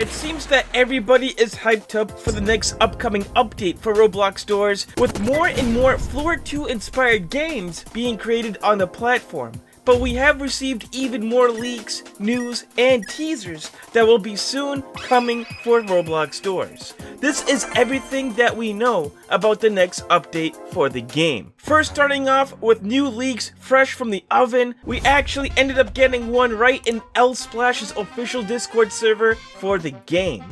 it seems that everybody is hyped up for the next upcoming update for Roblox Doors, with more and more Floor 2 inspired games being created on the platform. But we have received even more leaks, news, and teasers that will be soon coming for Roblox Doors. This is everything that we know about the next update for the game. First, starting off with new leaks fresh from the oven, we actually ended up getting one right in L Splash's official Discord server for the game.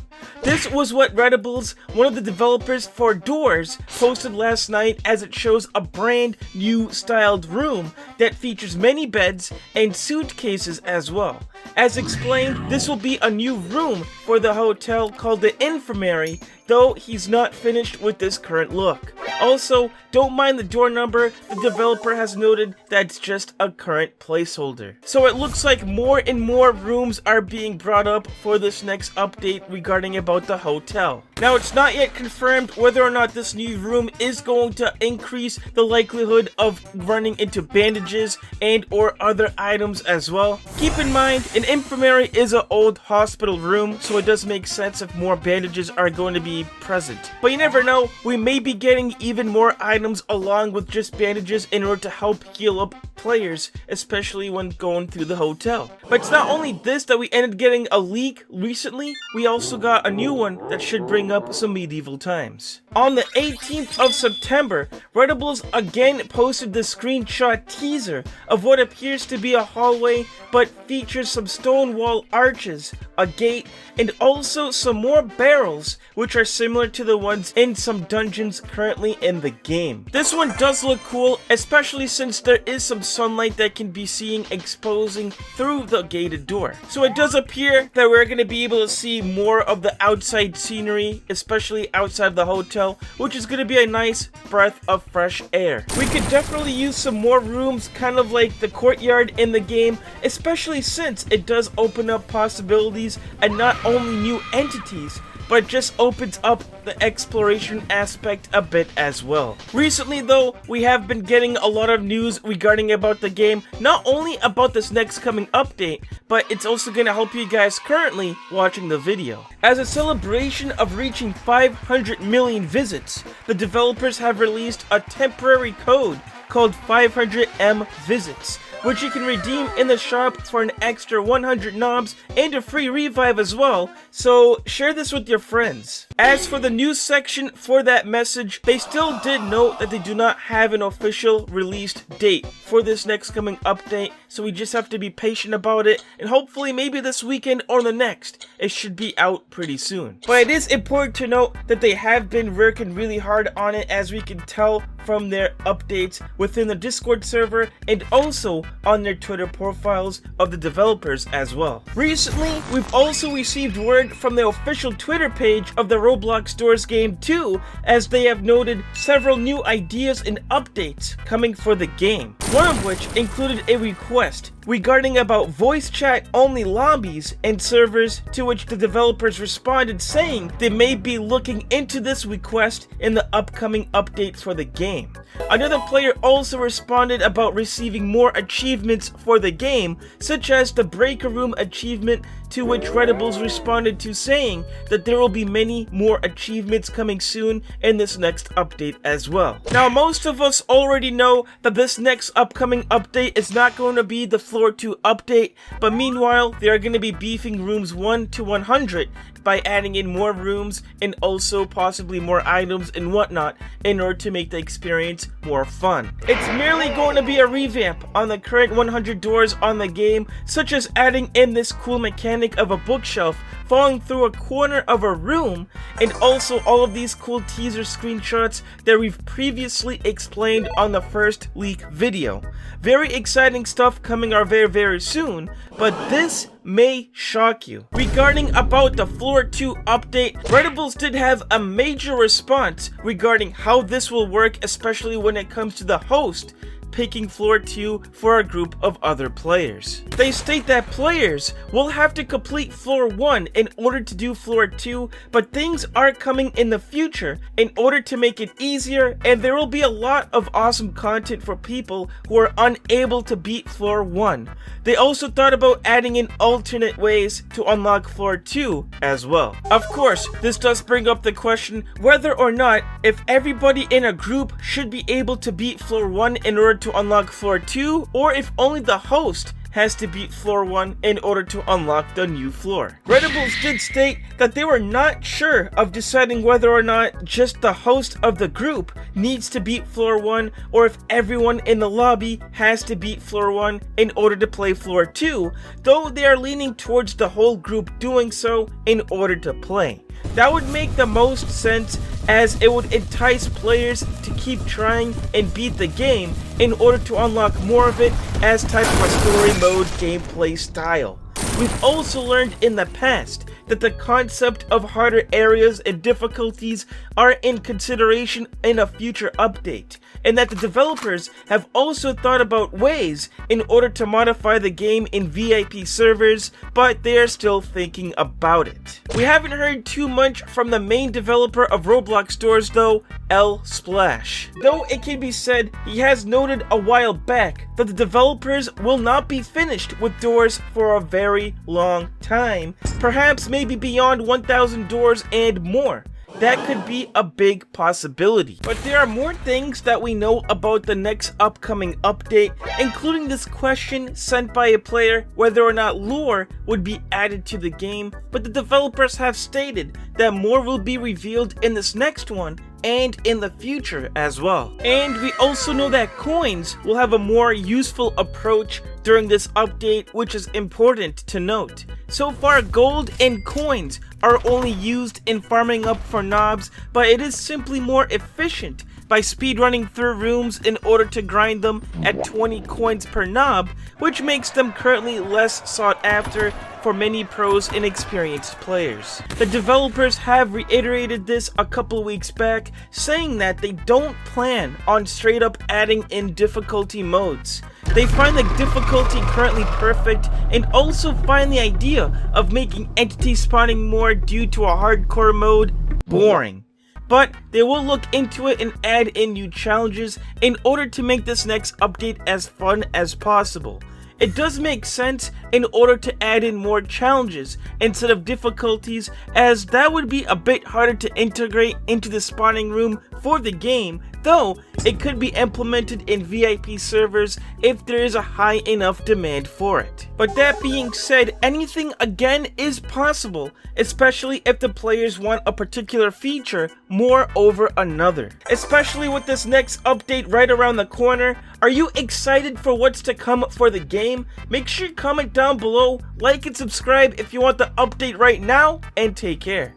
This was what Redibles, one of the developers for Doors, posted last night, as it shows a brand new styled room that features many beds and suitcases as well. As explained, this will be a new room for the hotel called the Infirmary, though he's not finished with this current look. Also, don't mind the door number, the developer has noted that it's just a current placeholder. So it looks like more and more rooms are being brought up for this next update regarding about the hotel. Now, it's not yet confirmed whether or not this new room is going to increase the likelihood of running into bandages and or other items as well. Keep in mind, an infirmary is an old hospital room, so it does make sense if more bandages are going to be present. But you never know, we may be getting even more items along with just bandages in order to help heal up players, especially when going through the hotel. But it's not only this that we ended getting a leak recently, we also got a new one that should bring up some medieval times. On the 18th of September, Redibles again posted the screenshot teaser of what appears to be a hallway, but features some stone wall arches, a gate, and also some more barrels, which are similar to the ones in some dungeons currently in the game. This one does look cool, especially since there is some sunlight that can be seen exposing through the gated door. So it does appear that we're going to be able to see more of the outside scenery, especially outside the hotel, which is going to be a nice breath of fresh air. We could definitely use some more rooms, kind of like the courtyard in the game, especially since it does open up possibilities and not only new entities, but it just opens up the exploration aspect a bit as well. Recently though, we have been getting a lot of news regarding about the game, not only about this next coming update, but it's also going to help you guys currently watching the video. As a celebration of reaching 500 million visits, the developers have released a temporary code called 500M Visits, which you can redeem in the shop for an extra 100 knobs and a free revive as well, so share this with your friends. As for the news section for that message, they still did note that they do not have an official released date for this next coming update, so we just have to be patient about it, and hopefully maybe this weekend or the next, it should be out pretty soon. But it is important to note that they have been working really hard on it, as we can tell from their updates within the Discord server and also on their Twitter profiles of the developers as well. Recently, we've also received word from the official Twitter page of the Roblox Doors game too, as they have noted several new ideas and updates coming for the game. One of which included a request regarding about voice chat only lobbies and servers, to which the developers responded saying they may be looking into this request in the upcoming update for the game. Another player also responded about receiving more achievements for the game, such as the Breaker Room achievement, to which Redibles responded to saying that there will be many more achievements coming soon in this next update as well. Now, most of us already know that this next upcoming update is not going to be the Floor 2 update, but meanwhile, they are going to be beefing rooms 1 to 100 by adding in more rooms and also possibly more items and whatnot in order to make the experience more fun. It's merely going to be a revamp on the current 100 doors on the game, such as adding in this cool mechanic of a bookshelf falling through a corner of a room, and also all of these cool teaser screenshots that we've previously explained on the first leak video. Very exciting stuff coming our very soon, but this may shock you. Regarding about the Floor 2 update, Redibles did have a major response regarding how this will work, especially when it comes to the host picking floor 2 for a group of other players. They state that players will have to complete floor 1 in order to do floor 2, but things are coming in the future in order to make it easier, and there will be a lot of awesome content for people who are unable to beat floor 1. They also thought about adding in alternate ways to unlock floor 2 as well. Of course, this does bring up the question whether or not if everybody in a group should be able to beat floor 1 in order to unlock floor 2, or if only the host has to beat floor 1 in order to unlock the new floor. Redables did state that they were not sure of deciding whether or not just the host of the group needs to beat floor 1, or if everyone in the lobby has to beat floor 1 in order to play floor 2, though they are leaning towards the whole group doing so in order to play. That would make the most sense, as it would entice players to keep trying and beat the game in order to unlock more of it as type of a story mode gameplay style. We've also learned in the past that the concept of harder areas and difficulties are in consideration in a future update, and that the developers have also thought about ways in order to modify the game in VIP servers, but they are still thinking about it. We haven't heard too much from the main developer of Roblox Doors though, L Splash. Though it can be said he has noted a while back that the developers will not be finished with Doors for a very long time, perhaps maybe beyond 1,000 doors and more. That could be a big possibility. But there are more things that we know about the next upcoming update, including this question sent by a player whether or not lore would be added to the game, but the developers have stated that more will be revealed in this next one and in the future as well. And we also know that coins will have a more useful approach during this update, which is important to note. So far, gold and coins are only used in farming up for knobs, but it is simply more efficient by speedrunning through rooms in order to grind them at 20 coins per knob, which makes them currently less sought after for many pros and experienced players. The developers have reiterated this a couple weeks back, saying that they don't plan on straight up adding in difficulty modes. They find the difficulty currently perfect, and also find the idea of making entity spawning more due to a hardcore mode boring. But they will look into it and add in new challenges in order to make this next update as fun as possible. It does make sense in order to add in more challenges instead of difficulties, as that would be a bit harder to integrate into the spawning room for the game, though it could be implemented in VIP servers if there is a high enough demand for it. But that being said, anything again is possible, especially if the players want a particular feature more over another. Especially with this next update right around the corner, are you excited for what's to come for the game? Make sure you comment down below, like and subscribe if you want the update right now, and take care.